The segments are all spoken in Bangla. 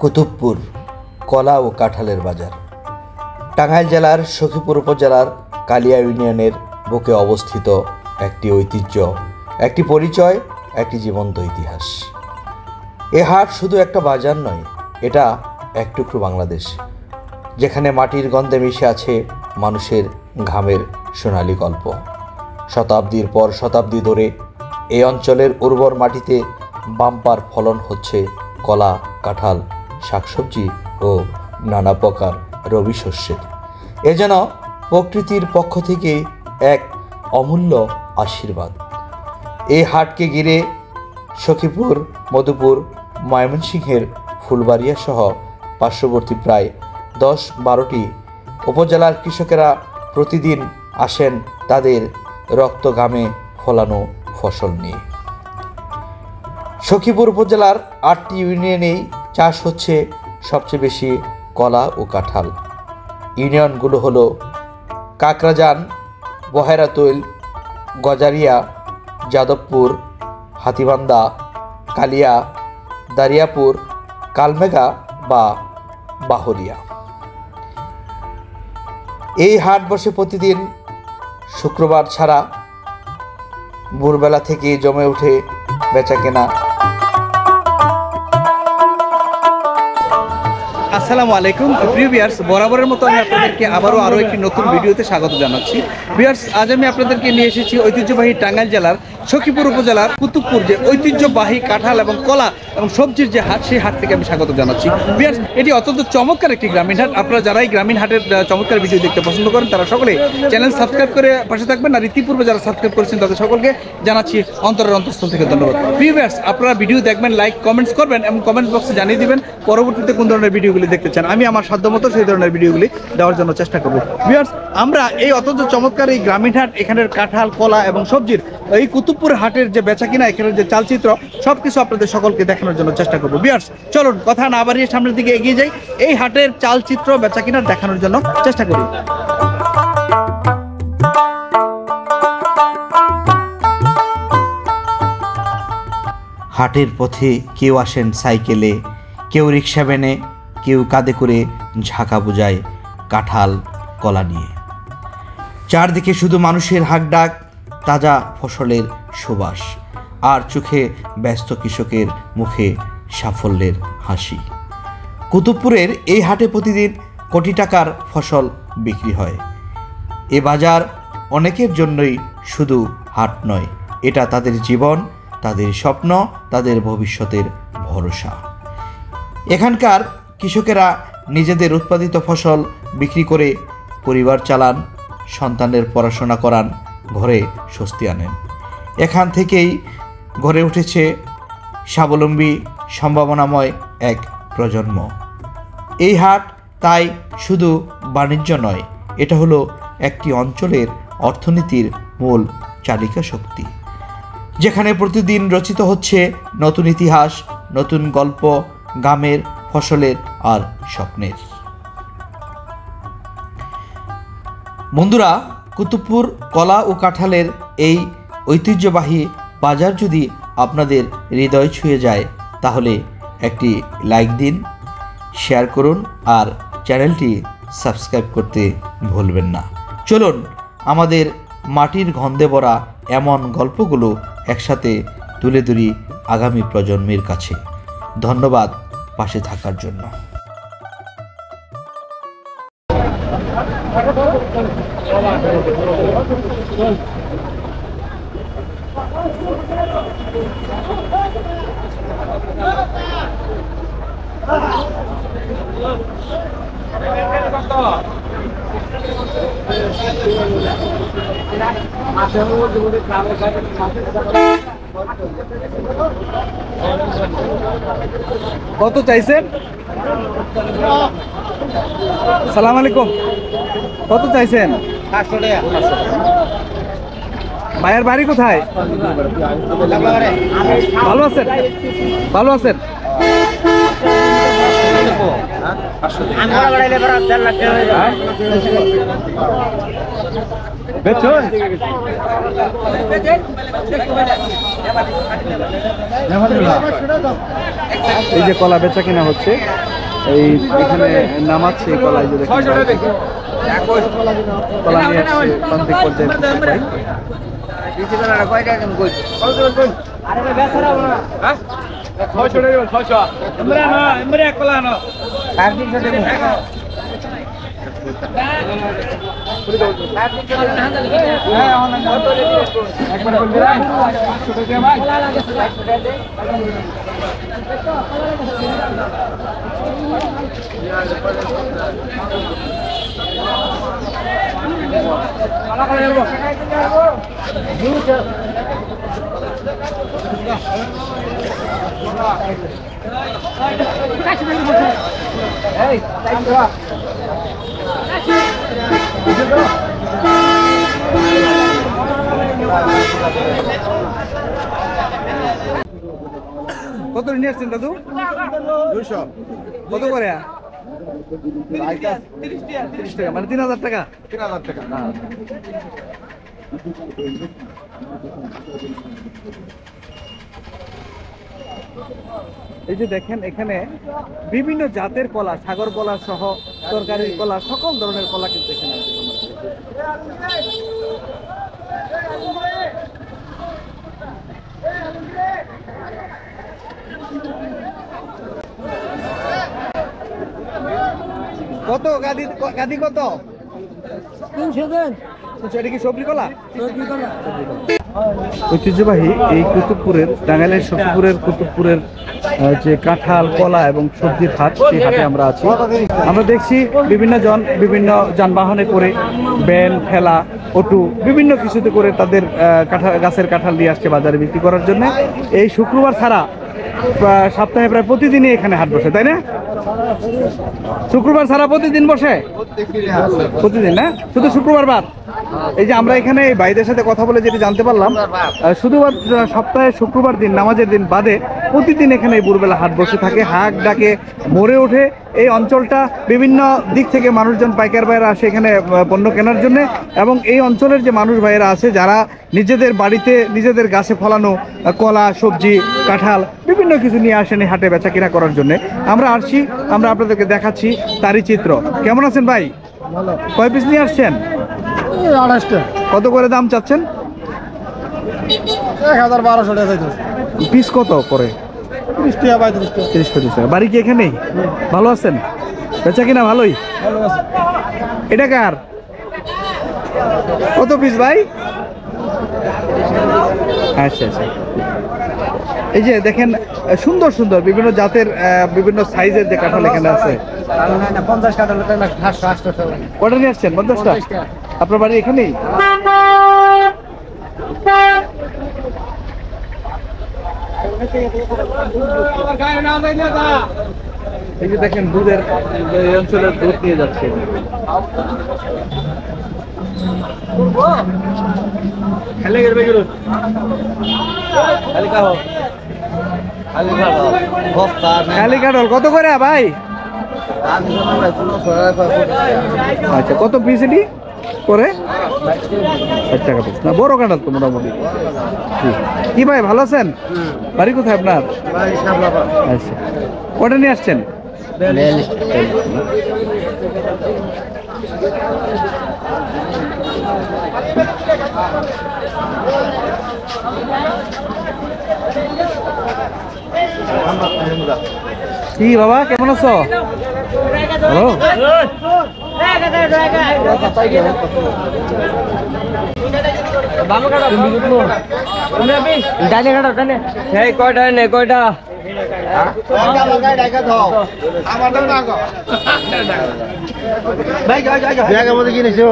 কুতুবপুর কলা ও কাঁঠালের বাজার টাঙ্গাইল জেলার সখীপুর উপজেলার কালিয়া ইউনিয়নের বুকে অবস্থিত একটি ঐতিহ্য, একটি পরিচয়, একটি জীবন্ত ইতিহাস। এ হাট শুধু একটা বাজার নয়, এটা এক টুকরো বাংলাদেশ, যেখানে মাটির গন্ধে মিশে আছে মানুষের ঘামের সোনালী গল্প। শতাব্দীর পর শতাব্দী ধরে এই অঞ্চলের উর্বর মাটিতে বাম্পার ফলন হচ্ছে কলা, কাঁঠাল, শাকসবজি ও নানা প্রকার রবি শস্যের। এ যেন প্রকৃতির পক্ষ থেকে এক অমূল্য আশীর্বাদ। এই হাটকে ঘিরে সখীপুর, মধুপুর, ময়মনসিংহের ফুলবাড়িয়া সহ পার্শ্ববর্তী প্রায় 10-12টি উপজেলার কৃষকেরা প্রতিদিন আসেন তাদের রক্ত ঘামে ফলানো ফসল নিয়ে। সখীপুর উপজেলার 8টি ইউনিয়নেই চাষ হচ্ছে সবচেয়ে বেশি কলা ও কাঁঠাল। ইউনিয়নগুলো হলো কাকরাজান, বহেরাতৈল, গজারিয়া, যাদবপুর, হাতিবান্ধা, কালিয়া, দারিয়াপুর, কালমেঘা বা বাহরিয়া। এই হাট বসে প্রতিদিন শুক্রবার ছাড়া। ভোরবেলা থেকে জমে ওঠে বেচাকেনা। আসসালামু আলাইকুম প্রিয় ভিউয়ার্স, বরাবরের মতো আমি আপনাদেরকে আরও একটি নতুন ভিডিওতে স্বাগত জানাচ্ছি। ভিউয়ার্স, আজ আমি আপনাদেরকে নিয়ে এসেছি ঐতিহ্যবাহী টাঙ্গাইল জেলার সখীপুর উপজেলার কুতুবপুর, যে ঐতিহ্যবাহী কাঁঠাল এবং কলা এবং সবজির যে হাট, সেই হাট থেকে আমি স্বাগত জানাচ্ছি। ভিউয়ার্স, এটি অত্যন্ত চমৎকার একটি গ্রামীণ হাট। আপনারা যারা এই গ্রামীণ হাটের চমৎকার ভিডিও দেখতে পছন্দ করেন, তারা সকলে চ্যানেল সাবস্ক্রাইব করে পাশে থাকবেন। আর ইতিপূর্বে যারা সাবস্ক্রাইব করেছেন তাদের সকলকে জানাচ্ছি অন্তরের অন্তঃস্থল থেকে ধন্যবাদ। ভিউয়ার্স, আপনারা ভিডিও দেখবেন, লাইক কমেন্টস করবেন এবং কমেন্ট বক্সে জানিয়ে দিবেন পরবর্তীতে কোন ধরনের ভিডিওগুলি দেখতে চান। আমি আমার সাধ্যমতো সেই ধরনের ভিডিওগুলি দেওয়ার জন্য চেষ্টা করব। ভিউয়ার্স, আমরা এই অত্যন্ত চমৎকার এই গ্রামীণ হাট, এখানের কাঁঠাল, কলা এবং সবজির এই কুতুবপুর হাটের যে বেচা কিনা, এখানের যে চালচিত্র, সবকিছু আপনাদের সকলকে দেখানোর জন্য চেষ্টা করব। ভিউয়ার্স, চলুন কথা না বাড়িয়ে সামনের দিকে এগিয়ে যাই, এই হাটের চালচিত্র বেচা কিনা দেখানোর জন্য চেষ্টা করি। হাটের পথে কেউ আসেন সাইকেলে, কেউ রিক্সা ভ্যানে, কেউ কাঁধে করে ঝাঁকা বোঝায় কাঁঠাল, কলা নিয়ে। চারদিকে শুধু মানুষের হাঁকডাক, তাজা ফসলের সুবাস, আর চোখে ব্যস্ত কৃষকের মুখে সাফল্যের হাসি। কুতুবপুরের এই হাটে প্রতিদিন কোটি টাকার ফসল বিক্রি হয়। এ বাজার অনেকের জন্যই শুধু হাট নয়, এটা তাদের জীবন, তাদের স্বপ্ন, তাদের ভবিষ্যতের ভরসা। এখানকার কৃষকেরা নিজেদের উৎপাদিত ফসল বিক্রি করে পরিবার চালান, সন্তানের পড়াশোনা করান, ঘরে স্বস্তি আনেন। এখান থেকেই গড়ে উঠেছে স্বাবলম্বী সম্ভাবনাময় এক প্রজন্ম। এই হাট তাই শুধু বাণিজ্য নয়, এটা হলো একটি অঞ্চলের অর্থনীতির মূল চালিকা শক্তি, যেখানে প্রতিদিন রচিত হচ্ছে নতুন ইতিহাস, নতুন গল্প, গ্রামের ফসলের আর স্বপ্নের। বন্ধুরা, কুতুবপুর কলা ও কাঁঠালের এই ঐতিহ্যবাহী বাজার যদি আপনাদের হৃদয় ছুঁয়ে যায়, তাহলে একটি লাইক দিন, শেয়ার করুন আর চ্যানেলটি সাবস্ক্রাইব করতে ভুলবেন না। চলুন আমাদের মাটির গন্ধে ভরা এমন গল্পগুলো একসাথে তুলে ধরি আগামী প্রজন্মের কাছে। ধন্যবাদ পাশে থাকার জন্য। কত চাইছেন? সালাম আলাইকুম। কত চাইছেন? 500 টাকা। ভাইয়ের বাড়ি কোথায়? ভালো আছেন? ভালো আছেন? এই যে কলা বেচা কিনা হচ্ছে, এই এখানে নামাচ্ছে কলা, এই যে দেখেন কলা নিয়ে আসছে প্রান্তিক পর্যায়ে। কত নিয়ে আসছেন দাদু? 200। কত করে? 30 টাকা, মানে 3000 টাকা। 3000 টাকা। এই যে দেখেন এখানে বিভিন্ন জাতের কলা, সাগর কলা সহ তরকারির কলা, সকল ধরনের কলা কিন্তু এখানে আছে। কত গাদি? গাদি কত? 300 দেন। এটা কি সবজি কলা? সবজি কলা। ঐতিহ্যবাহী এই কুতুবপুরের, টাঙ্গাইলের সখীপুরের কুতুবপুরের যে কাঁঠাল, কলা এবং সবজির হাট, সেই হাটে আমরা আছি। আমরা দেখছি বিভিন্ন জন বিভিন্ন যানবাহনে করে, ভ্যান, ঠেলা, অটো, বিভিন্ন কিছুতে করে তাদের গাছের কাঁঠাল দিয়ে আসছে বাজারে বিক্রি করার জন্য। এই শুক্রবার ছাড়া সপ্তাহে প্রায় প্রতিদিনই এখানে হাট বসে, তাই না? শুক্রবার ছাড়া প্রতিদিন বসে? প্রতিদিন না, শুধু শুক্রবার বাদ। এই যে আমরা এখানে ভাইদের সাথে কথা বলে যেটি জানতে পারলাম, শুধুমাত্র সপ্তাহে শুক্রবার দিন, নামাজের দিন বাদে প্রতিদিন এখানে ভোরবেলা হাট বসে থাকে, হাট ডাকে ভরে ওঠে। এই অঞ্চলটা বিভিন্ন দিক থেকে মানুষজন, পাইকার ভাইয়েরা আসে এখানে পণ্য কেনার জন্য, এবং এই অঞ্চলের যে মানুষ ভাইয়েরা আছে যারা নিজেদের বাড়িতে নিজেদের গাছে ফলানো কলা, সবজি, কাঁঠাল বিভিন্ন কিছু নিয়ে আসেন এই হাটে বেচা কিনা করার জন্য। আমরা আসছি, আমরা আপনাদেরকে দেখাচ্ছি তারই চিত্র। কেমন আছেন ভাই? কয় পিস নিয়ে আসছেন? 28টা। কত করে দাম চাচ্ছেন? 1200 টাকা চাইতেছে। পিস কত করে? 30 টাকা, 35 টাকা। 30-35 টাকা। বাড়ি কি এখানেই? ভালো আছেন? বেচা কিনা ভালোই? ভালো আছে। এটা কার? কত পিস ভাই? আচ্ছা আচ্ছা। এই যে দেখেন সুন্দর সুন্দর বিভিন্ন জাতের, বিভিন্ন সাইজের যে কাঁঠাল এখানে আছে। 50 কাঁঠাল 700-800 টাকা। কটা নিয়ে আসছেন? 50টা। আপনার বাড়ি এখানেই? এই যে দেখেন দুধের, এই অঞ্চলের দুধ নিয়ে যাচ্ছে। খালি কাঁঠাল কত করে ভাই? আচ্ছা, কত পিস এটি করে? 60 টাকা পিস। না, বড় কাঁঠাল তো মোটামুটি। কি ভাই, ভালো আছেন? বাড়ি কোথায় আপনার? আচ্ছা, কটা নিয়ে আসছেন? কি বাবা, কেমন আছো? হ্যালো, কয়টা ব্যাগের মধ্যে কিনেছি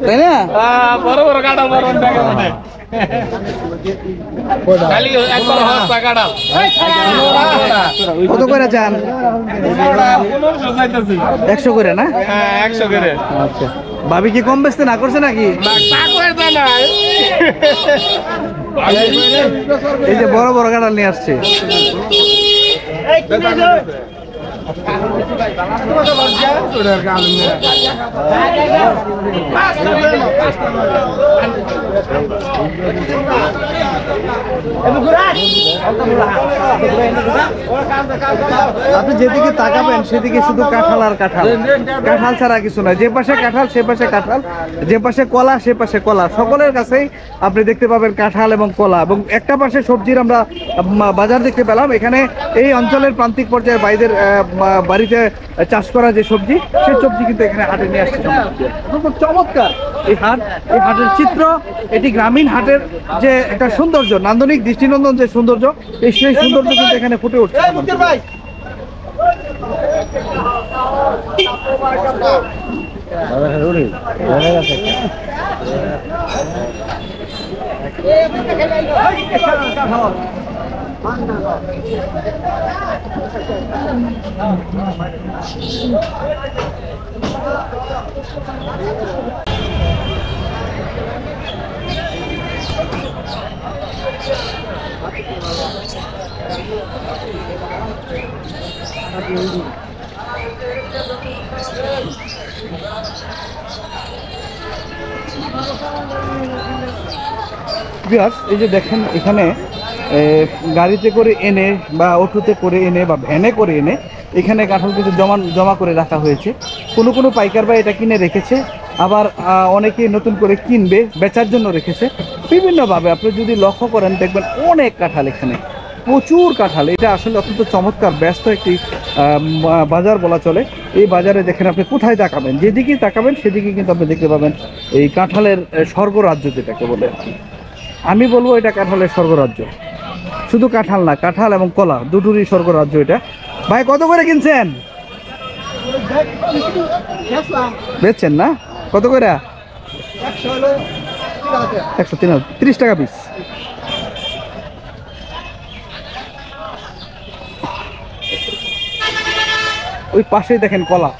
তাই না? বড় বড় কাঁঠাল বড় ব্যাগের মধ্যে খালি একবার হস্তা কাঁঠাল কত করে চান? 100 করে না? হ্যাঁ 100 করে আচ্ছা, ভাবি কি কম বেচতে না করছে নাকি? এই যে বড় বড় কাঁঠাল নিয়ে আসছে। আপনি যেদিকে তাকাবেন সেদিকে শুধু কাঁঠাল আর কাঁঠাল, কাঁঠাল ছাড়া কিছু নয়। যে পাশে কাঁঠাল সে পাশে কাঁঠাল, যে পাশে কলা সে পাশে কলা, সকলের কাছেই আপনি দেখতে পাবেন কাঁঠাল এবং কলা। এবং একটা পাশে সবজির আমরা বাজার দেখতে পেলাম। এখানে এই অঞ্চলের প্রান্তিক পর্যায়ে বাইদের বাড়িতে চাষ করা যে সবজি, সেই সবজি কিন্তু এখানে হাটে নিয়ে আসছে। খুব চমৎকার এই হাট, এই হাটের চিত্র, এটি গ্রামীণ হাটের যে একটা সৌন্দর্য, নান্দনিক দৃষ্টিনন্দন যে সৌন্দর্য, সেই সৌন্দর্য কিন্তু এখানে ফুটে উঠছে। এই যে দেখেন এখানে গাড়িতে করে এনে বা অটোতে করে এনে বা ভ্যানে করে এনে এখানে কাঁঠাল কিন্তু জমা করে রাখা হয়েছে। কোনো পাইকার ভাই এটা কিনে রেখেছে, আবার অনেকে নতুন করে কিনবে, বেচার জন্য রেখেছে। বিভিন্নভাবে আপনি যদি লক্ষ্য করেন দেখবেন অনেক কাঁঠাল, এখানে প্রচুর কাঁঠাল। এটা আসলে অত্যন্ত চমৎকার ব্যস্ত একটি বাজার বলা চলে। এই বাজারে দেখেন আপনি কোথায় তাকাবেন, যেদিকেই তাকাবেন সেদিকে কিন্তু আপনি দেখতে পাবেন এই কাঁঠালের স্বর্গরাজ্য যেটাকে বলে। আমি বলবো এটা কাঁঠালের স্বর্গরাজ্য। শুধু কাঁঠাল না, কাঁঠাল এবং কলা দুটোরই স্বর্গরাজ্য এটা। ভাই কত করে কিনছেন? বেচছেন না? কত করে? 130 টাকা পিস। ওই পাশেই দেখেন কলা।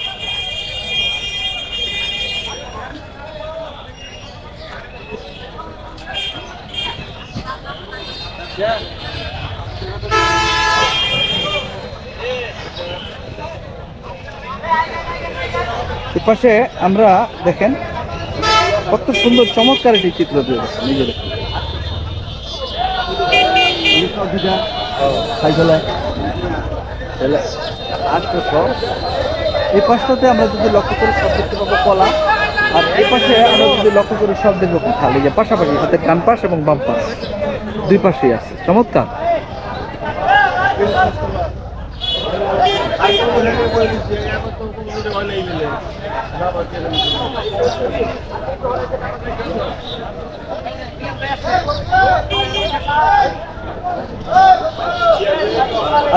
পাশে আমরা দেখেন কত সুন্দর চমৎকার একটি চিত্র দিয়ে নিজের এই পাশটাতে আমরা যদি লক্ষ্য করি সব দেখতে পাবো কলা, আর এই পাশে আমরা যদি লক্ষ্য করি সব দেখবো কাঁঠাল। এই যে পাশাপাশি হাতের ডান পাশ এবং বাম পাশ দুই পাশেই আছে। চমৎকার।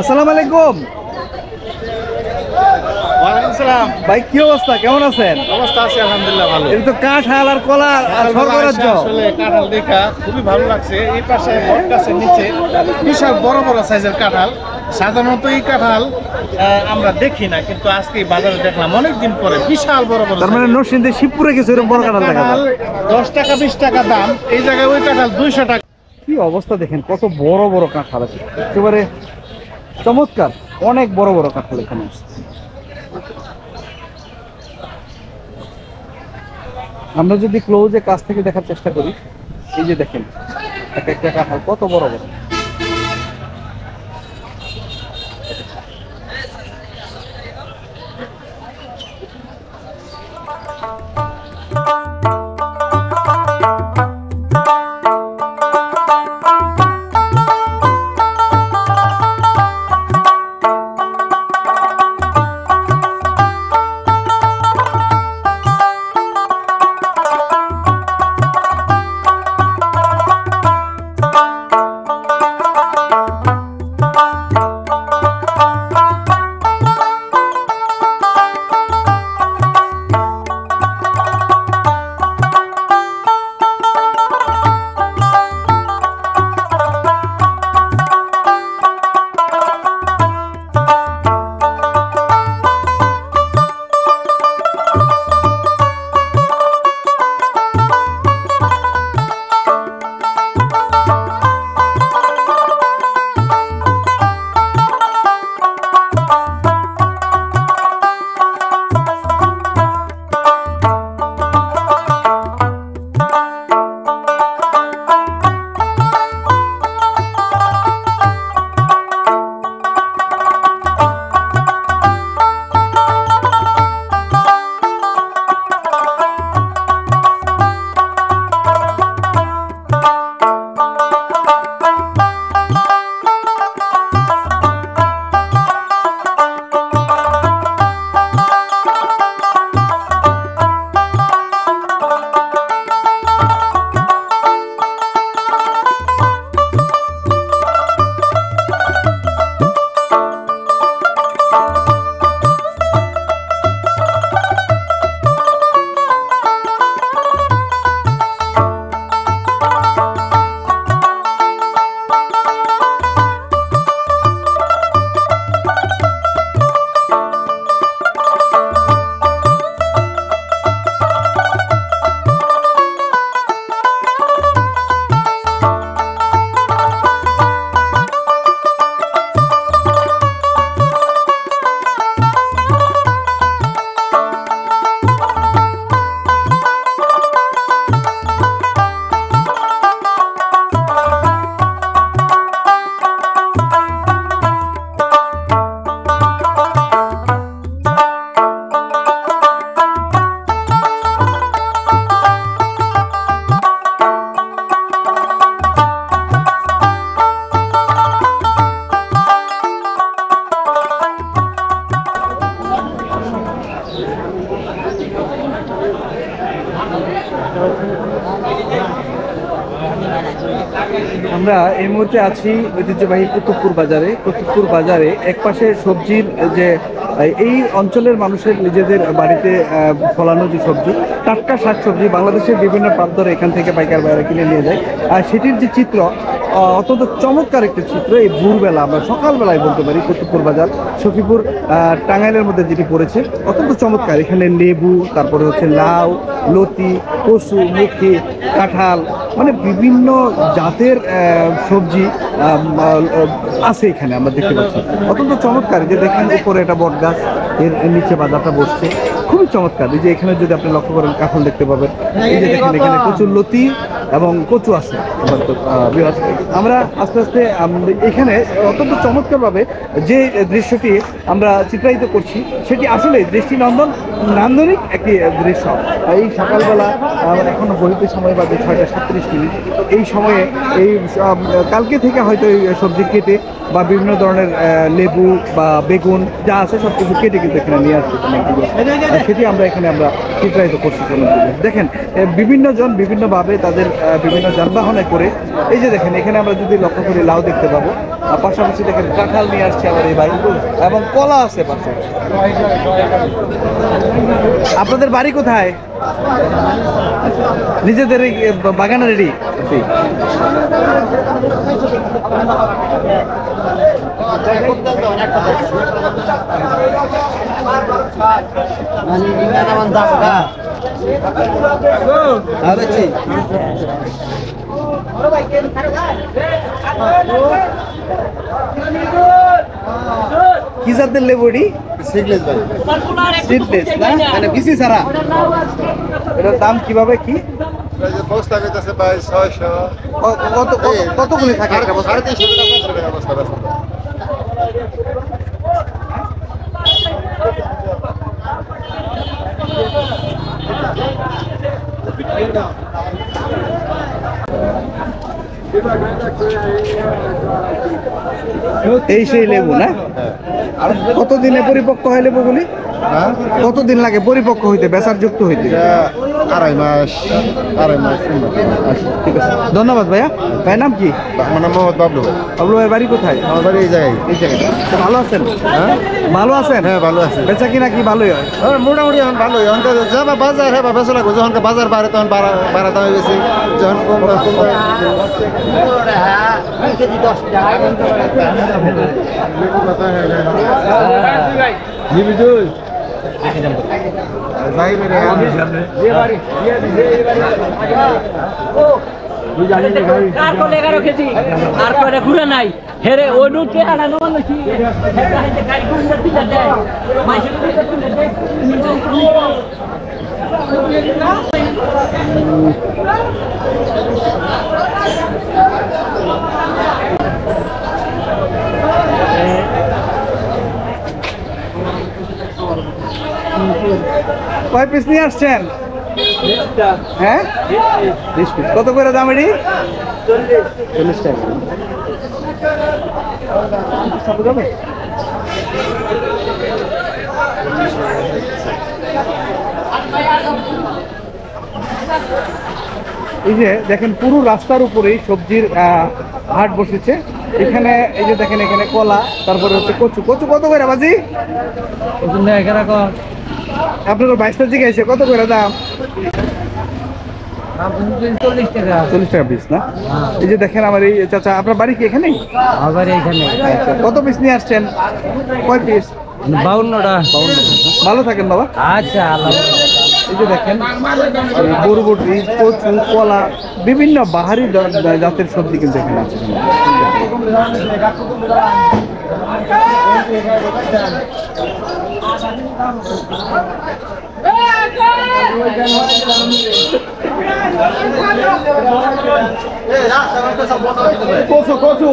আসসালামু আলাইকুম। ওয়ালাইকুম সালাম। ভাই কি অবস্থা, কেমন আছেন? অবস্থা আছে আলহামদুলিল্লাহ ভালো। এটা তো কাঁঠাল আর কলা স্বর্গরাজ্য। আসলে কাঁঠাল দেখা খুবই ভালো লাগছে। এই পাশে বট গাছের নিচে বিশাল বড় বড় সাইজের কাঁঠাল। সাধারণত এই কাঁঠাল আমরা দেখি না, কিন্তু আজকে বাজারে দেখলাম অনেকদিন পরে বিশাল বড় বড়। তার মানে নরসিংদী শিবপুরে কিছু এরকম বড় কাঁঠাল দেখা যায়। 10 টাকা 20 টাকা দাম, এই জায়গায় ওই কাঁঠাল 200 টাকা। কি অবস্থা দেখেন, কত বড় বড় কাঁঠাল আছে, একেবারে চমৎকার। অনেক বড় বড় কাঁঠাল এখানে আছে। আমরা যদি ক্লোজে কাছ থেকে দেখার চেষ্টা করি, এই যে দেখেন এক একটা কাঁঠাল কত বড় বড়। আমরা এই মুহূর্তে আছি ঐতিহ্যবাহী কুতুবপুর বাজারে। কুতুবপুর বাজারে একপাশে সবজির যে এই অঞ্চলের মানুষের নিজেদের বাড়িতে ফলানো যে সবজি, টাটকা শাকসবজি বাংলাদেশের বিভিন্ন প্রান্তরে এখান থেকে পাইকার বাইরে কিনে নিয়ে যায়। আর সেটির যে চিত্র অত্যন্ত চমৎকার একটি চিত্র। এই ভোরবেলা আমরা সকালবেলায় বলতে পারি কুতুবপুর বাজার সখীপুর টাঙ্গাইলের মধ্যে যেটি পড়েছে অত্যন্ত চমৎকার। এখানে লেবু, তারপরে হচ্ছে লাউ, লতি, কচু, মুখি, কাঁঠাল, মানে বিভিন্ন জাতের সবজি আছে এখানে আমরা দেখতে পাচ্ছি। অত্যন্ত চমৎকার। যে দেখেন উপরে একটা বট গাছ, এর নিচে বাজারটা বসছে, খুবই চমৎকার। এই যে এখানে যদি আপনি লক্ষ্য করেন কাঁঠাল দেখতে পাবেন। এই যে দেখেন এখানে প্রচুর লতি এবং কচু আছে। আমরা আস্তে আস্তে এখানে অত্যন্ত চমৎকারভাবে যে দৃশ্যটি আমরা চিত্রায়িত করছি সেটি আসলে নান্দনিক একটি দৃশ্য। এই সকালবেলা এখনো গড়িতে সময় বাজে 6:37। এই সময়ে এই কালকে থেকে হয়তো এই সবজি কেটে বা বিভিন্ন ধরনের লেবু বা বেগুন যা আছে সব কিছু কেটে কিন্তু এখানে নিয়ে আসছে সেটি আমরা এখানে চিত্রায়িত করছি। দেখেন বিভিন্ন জন বিভিন্নভাবে তাদের বিভিন্ন যানবাহনে করে, এই যে দেখেন এখানে আমরা যদি লক্ষ্য করি লাউ দেখতে পাবো, পাশাপাশি দেখেন কাঁঠাল নিয়ে আসছে আমার এই ভাই, এবং কলা আছে পাশে। আপনাদের বাড়ি কোথায়? নিজেদের বাগানে রেডি? কি জাতের লেবুটি? সিডলেস না, মানে বিসি ছাড়া। এটার দাম কিভাবে কি? কতগুলি থাকে? এই সেই লেবু না? কতদিনে পরিপক্ক হয় লেবুগুলি? কতদিন লাগে পরিপক্ক হইতে, বেচার যুক্ত হইতে? আড়াই মাস। ঠিক আছে, ধন্যবাদ ভাইয়া। ভাইয়ের নাম কি? আমার নাম মোহাম্মদ বাবলু। বাবলু ভাই বাড়ি কোথায়? আমার বাড়ি এই জায়গায়। এই জায়গায়। ভালো আছেন? হ্যাঁ, ভালো আছেন? হ্যাঁ ভালো আছে। বেচা কিনা কি ভালোই হয়? মোটামুটি এখন ভালোই। এখন তো যাবা বাজার, হ্যাঁ বেচা লাগবে। যখন বাজার বাড়ে তখন বাড়া দাম হয়ে গেছে, যখন কম ঘুরে নাই হেরে ওই নুটে আনা নয় কয় পিস নিয়ে আসছেন? হ্যাঁ, 20 পিস। কত করে দাম এটি? 40 টাকা। এই যে দেখেন পুরো রাস্তার উপরেই সবজির হাট বসেছে। এখানে এই যে দেখেন এখানে কলা, তারপরে হচ্ছে কচু। কচু কত করে বাজি? আপনার 22টা জিজ্ঞাসা কত করে দাম? 40 টাকা। 40 টাকা পিস না? এই যে দেখেন আমার এই চাচা, আপনার বাড়ি কি এখানেই? আবার এইখানে আচ্ছা, কত পিস নিয়ে আসছেন? কয় পিস? 52টা। ভালো থাকেন বাবা। আচ্ছা, আল্লাহ। এই যে দেখেন বরবটি, কচু, কলা, বিভিন্ন বাহারি জাতের সবজি কিন্তু এখানে আছে। কচু কচু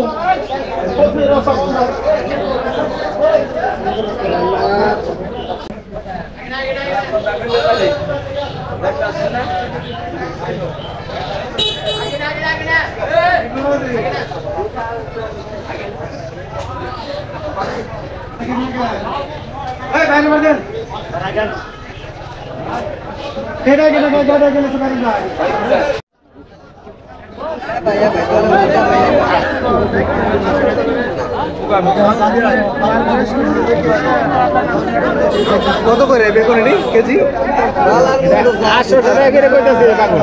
কত করে বেগুন এটি কেজি? 800 টাকা করে কইতাছে কাকু।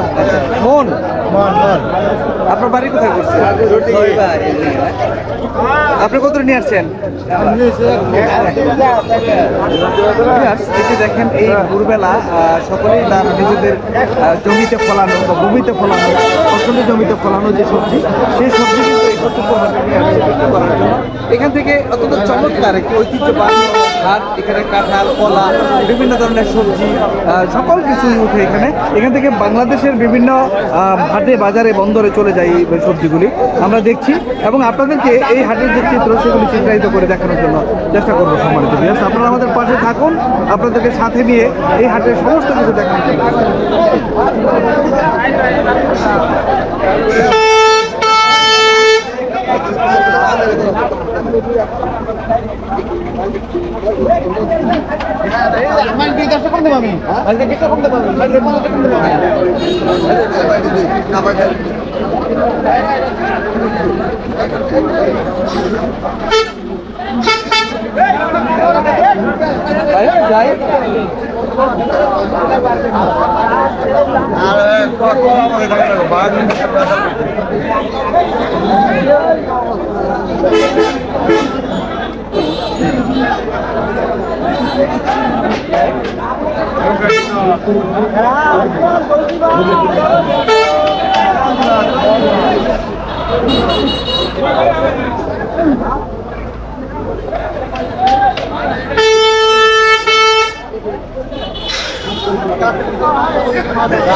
মন মন মন। আপনার বাড়ি কোথায় করছে? আপনি কত নিয়ে আসছেন? এই যে দেখেন এই ভোরবেলা সকলেই তার নিজেদের জমিতে ফলানো বা ভূমিতে ফলানো ফসলের জমিতে ফলানো যে সবজি সেই সবজি কিন্তু এই কর্তৃপক্ষ নিয়ে আসছে বিক্রি করার জন্য। এখান থেকে অত্যন্ত চমৎকার একটি ঐতিহ্যবাহী হাট। এখানে কাঁঠাল, কলা, বিভিন্ন ধরনের সবজি সকল কিছু উঠে এখানে। এখান থেকে বাংলাদেশের বিভিন্ন হাটে বাজারে বন্দরে চলে যায় এই সবজিগুলি আমরা দেখছি এবং আপনাদেরকে এই হাটের যে চিত্র সেগুলি চিত্রায়িত করে দেখানোর জন্য চেষ্টা করবো সম্মানিত ভিউয়ার্স। আপনারা আমাদের পাশে থাকুন, আপনাদেরকে সাথে নিয়ে এই হাটের সমস্ত কিছু দেখানোর জন্য। যাই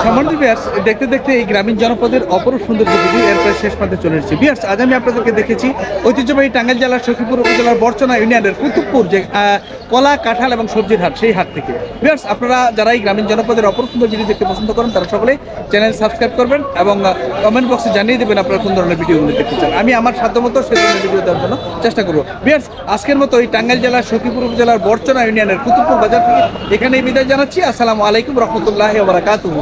সম্মানিত ভিউয়ার্স, দেখতে দেখতে এই গ্রামীণ জনপদের অপরূপ সৌন্দর্য ভিডিও এর প্রায় শেষ প্রান্তে চলে এসেছি। ভিউয়ার্স, আজ আমি আপনাদেরকে দেখেছি ঐতিহ্যবাহী টাঙ্গাইল জেলার সখীপুর উপজেলার বরচনা ইউনিয়নের কুতুবপুর যে কলা, কাঁঠাল এবং সবজির হাট, সেই হাট থেকে। ভিউয়ার্স, আপনারা যারা এই গ্রামীণ জনপদের অপরূপ সুন্দর ভিডিও দেখতে পছন্দ করেন তারা সকলে চ্যানেল সাবস্ক্রাইব করবেন এবং কমেন্ট বক্সে জানিয়ে দেবেন আপনারা কোন ধরনের ভিডিওগুলো দেখতে চান। আমি আমার সাধ্যমতো সেই ধরনের ভিডিও দেওয়ার জন্য চেষ্টা করবো। ভিউয়ার্স, আজকের মতো এই টাঙ্গাইল জেলার সখীপুর উপজেলার বরচনা ইউনিয়নের কুতুবপুর বাজার থেকে এখানেই বিদায় জানাচ্ছি। আসসালামু আলাইকুম রহমতুল্লাহি ওয়া বারাকাতুহু।